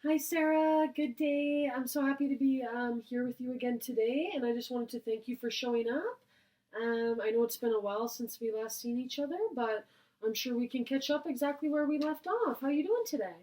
Hi, Sarah. Good day. I'm so happy to be here with you again today, and I just wanted to thank you for showing up. I know it's been a while since we last seen each other, but I'm sure we can catch up exactly where we left off. How you doing today?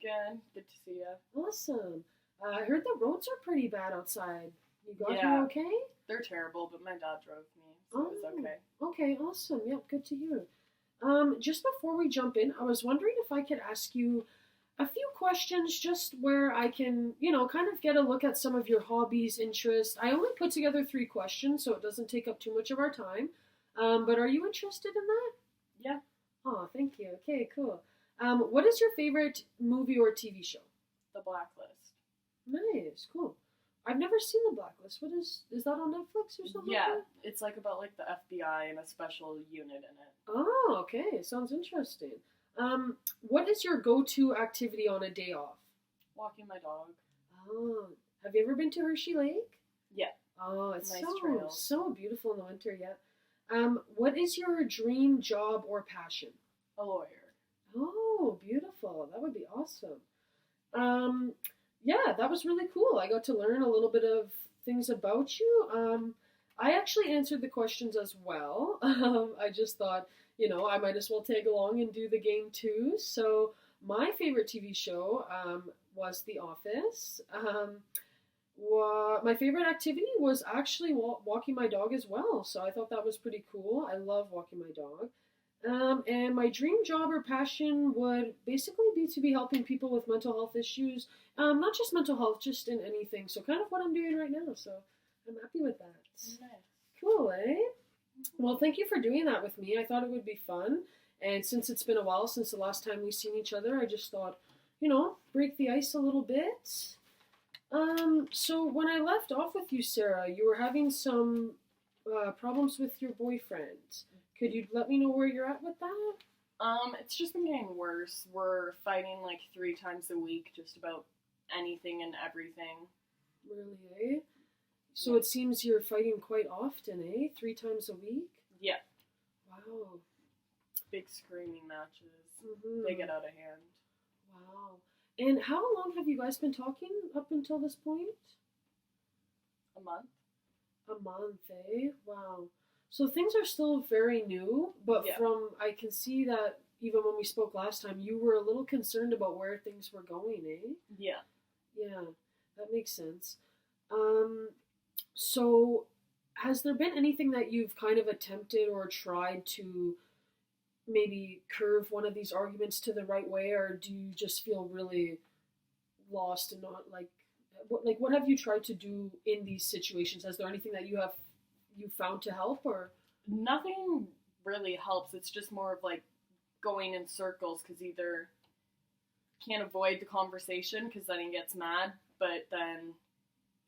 Good. Good to see you. Awesome. I heard the roads are pretty bad outside. You got here Yeah, okay? they're terrible, but my dad drove me, so it was Oh, okay. okay, awesome. Yep, good to hear. Just before we jump in, I was wondering if I could ask you a few questions just where I can, kind of get a look at some of your hobbies, interests. I only put together three questions, so it doesn't take up too much of our time. But are you interested in that? Yeah, Oh, thank you. Okay, cool. What is your favorite movie or TV show? The Blacklist. Nice, cool. I've never seen The Blacklist. Is that on Netflix or something like Yeah, that? it's like about like the FBI and a special unit in it. Oh, okay. Sounds interesting. What is your go-to activity on a day off? Walking my dog. Oh, have you ever been to Hershey Lake? Yeah, Oh, it's nice so trails. so beautiful in the winter. Yeah. What is your dream job or passion? A lawyer. Oh, beautiful. That would be awesome. Um, yeah, that was really cool. I got to learn a little bit of things about you. I actually answered the questions as well. I just thought, I might as well tag along and do the game too. So my favorite TV show was The Office. My favorite activity was actually walking my dog as well. So I thought that was pretty cool. I love walking my dog. And my dream job or passion would basically be to be helping people with mental health issues. Not just mental health, just in anything. So kind of what I'm doing right now. So I'm happy with that. Nice. Cool, eh? Well, thank you for doing that with me. I thought it would be fun. And since it's been a while since the last time we seen each other, I just thought, break the ice a little bit. So when I left off with you, Sarah, you were having some problems with your boyfriend. Could you let me know where you're at with that? It's just been getting worse. We're fighting like 3 times a week, just about anything and everything. Really, eh? So Yeah. it seems you're fighting quite often, eh? 3 times a week? Yeah, Wow. big screaming matches. They Mm-hmm. get out of hand. Wow. And how long have you guys been talking up until this point? A month. A month, eh? Wow. So things are still very new, but Yeah. I can see that even when we spoke last time, you were a little concerned about where things were going, eh? Yeah. Yeah, that makes sense. Um, so has there been anything that you've kind of attempted or tried to maybe curve one of these arguments to the right way, or do you just feel really lost and not what have you tried to do in these situations? Is there anything that you found to help or? Nothing really helps. It's just more of like going in circles because either can't avoid the conversation because then he gets mad, but then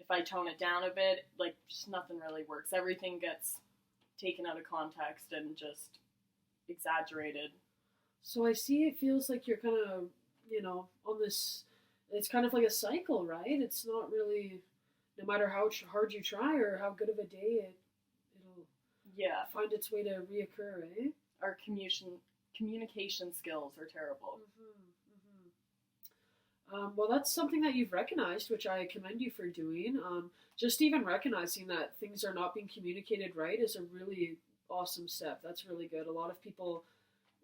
if I tone it down a bit, like just nothing really works. Everything gets taken out of context and just exaggerated. So I see it feels like you're kind of, on this, it's kind of like a cycle, right? It's not really, no matter how hard you try or how good of a day it'll Yeah, find its way to reoccur, eh? our communication skills are terrible. Well, that's something that you've recognized, which I commend you for doing. Just even recognizing that things are not being communicated right is a really awesome step. That's really good. A lot of people,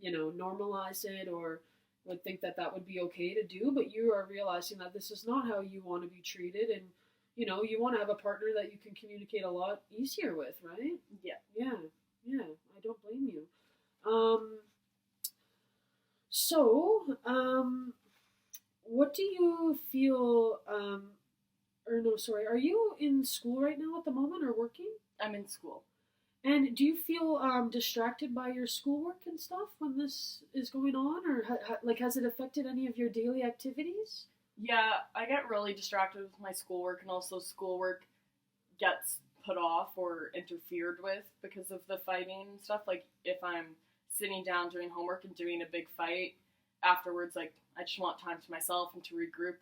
normalize it or would think that that would be okay to do, but you are realizing that this is not how you want to be treated, and you want to have a partner that you can communicate a lot easier with, right? Yeah. Yeah, yeah. I don't blame you. Um, so, what do you feel? Or no, sorry. Are you in school right now at the moment or working? I'm in school. And do you feel distracted by your schoolwork and stuff when this is going on, or has it affected any of your daily activities? Yeah, I get really distracted with my schoolwork, and also schoolwork gets put off or interfered with because of the fighting and stuff. Like if I'm sitting down doing homework and doing a big fight, afterwards, like I just want time to myself and to regroup.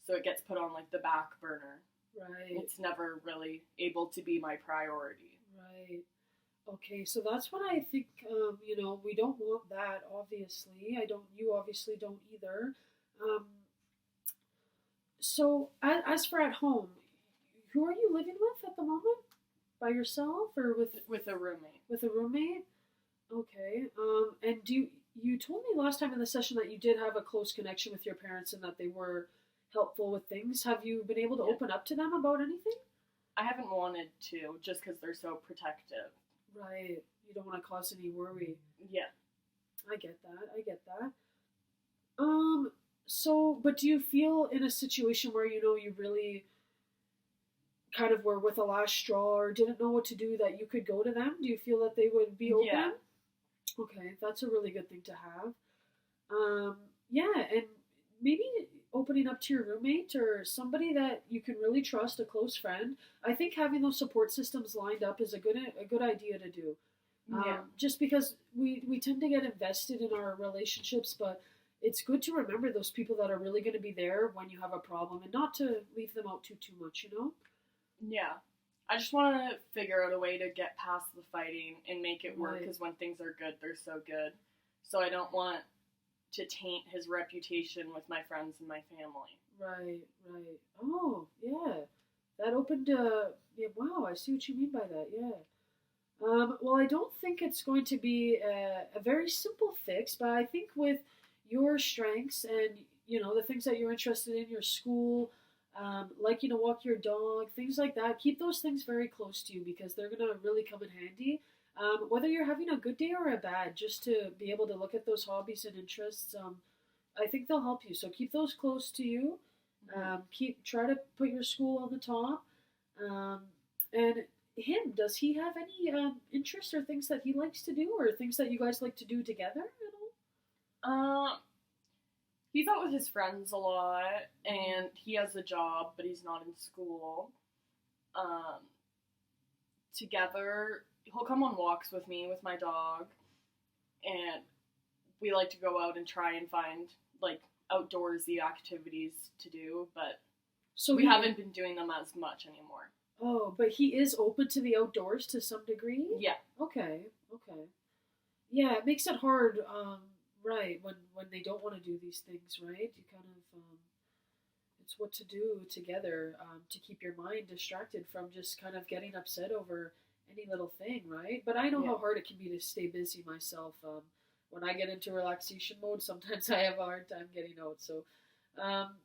So it gets put on like the back burner. Right, It's never really able to be my priority. right. Okay, so that's what I think. We don't want that. Obviously, I don't. You obviously don't either. Um, So as for at home, who are you living with at the moment? By yourself or with a roommate. with a roommate? Okay. And you told me last time in the session that you did have a close connection with your parents and that they were helpful with things. Have you been able to Yeah. open up to them about anything? I haven't wanted to, just because they're so protective. Right. You don't want to cause any worry. Yeah. I get that. I get that. So, but do you feel in a situation where you know you really kind of were with the last straw or didn't know what to do that you could go to them? Do you feel that they would be open? Yeah. Okay, that's a really good thing to have. Yeah, and maybe opening up to your roommate or somebody that you can really trust, a close friend. I think having those support systems lined up is a good idea to do. Yeah. Just because we tend to get invested in our relationships, but it's good to remember those people that are really going to be there when you have a problem and not to leave them out too much, you know? Yeah. I just want to figure out a way to get past the fighting and make it work, Right. because when things are good, they're so good. So I don't want to taint his reputation with my friends and my family. Right, right. Oh, yeah. That opened, yeah, wow, I see what you mean by that, yeah. Well, I don't think it's going to be a very simple fix, but I think with your strengths and, you know, the things that you're interested in, your school, liking to walk your dog, things like that, keep those things very close to you because they're going to really come in handy. Whether you're having a good day or a bad, just to be able to look at those hobbies and interests, I think they'll help you. So keep those close to you. Try to put your school on the top. And him, does he have any interests or things that he likes to do, or things that you guys like to do together at all? He's out with his friends a lot, and he has a job, but he's not in school. Um, Together, he'll come on walks with me, with my dog, and we like to go out and try and find, like, outdoorsy activities to do, but So we haven't been doing them as much anymore. Oh, but he is open to the outdoors to some degree? Yeah. Okay, okay. Yeah, it makes it hard, right, when they don't want to do these things, right? You kind of, it's what to do together to keep your mind distracted from just kind of getting upset over any little thing, right? But I know Yeah. how hard it can be to stay busy myself. When I get into relaxation mode, sometimes I have a hard time getting out. So,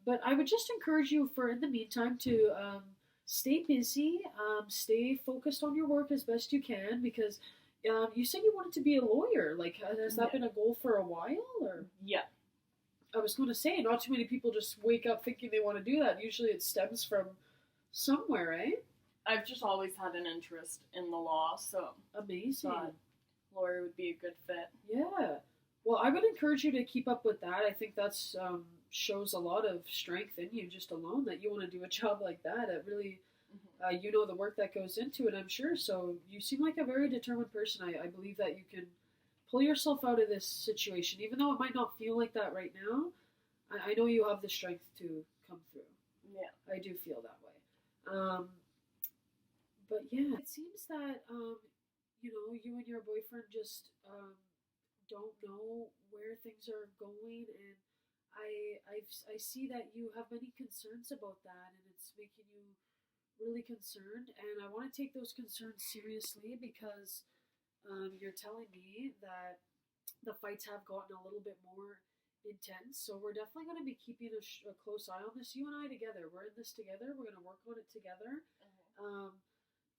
but I would just encourage you for in the meantime to stay busy, stay focused on your work as best you can because you said you wanted to be a lawyer. Like, has that Yeah. been a goal for a while? Or Yeah. I was going to say, not too many people just wake up thinking they want to do that. Usually, it stems from somewhere, eh? I've just always had an interest in the law, so Amazing. thought lawyer would be a good fit. Yeah. Well, I would encourage you to keep up with that. I think that's shows a lot of strength in you just alone that you want to do a job like that. It really, you know, the work that goes into it, I'm sure. So you seem like a very determined person. I believe that you can pull yourself out of this situation, even though it might not feel like that right now. I know you have the strength to come through. Yeah. I do feel that way. But yeah, it seems that you know, you and your boyfriend just don't know where things are going, and I see that you have many concerns about that, and it's making you really concerned. And I want to take those concerns seriously because you're telling me that the fights have gotten a little bit more intense. So we're definitely going to be keeping a close eye on this. You and I together. We're in this together. We're going to work on it together.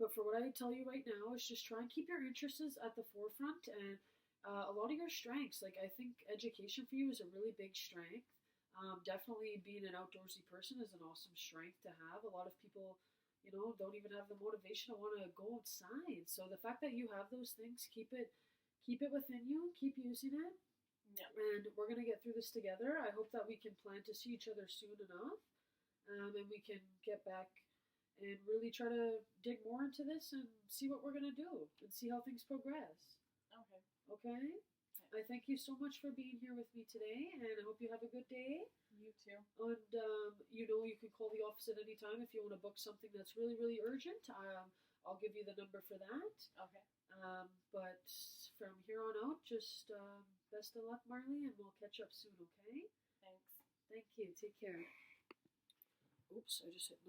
But for what I tell you right now is just try and keep your interests at the forefront and a lot of your strengths. Like, I think education for you is a really big strength. Definitely being an outdoorsy person is an awesome strength to have. A lot of people, you know, don't even have the motivation to want to go outside. So the fact that you have those things, keep it within you, keep using it. Yeah. And we're going to get through this together. I hope that we can plan to see each other soon enough. And we can get back and really try to dig more into this and see what we're going to do and see how things progress. Okay. Okay? I thank you so much for being here with me today, and I hope you have a good day. You too. And, you know, you can call the office at any time if you want to book something that's really, really urgent. I'll give you the number for that. Okay. But from here on out, just best of luck, Marley, and we'll catch up soon, okay? Thanks. Thank you. Take care. Oops, I just hit lose.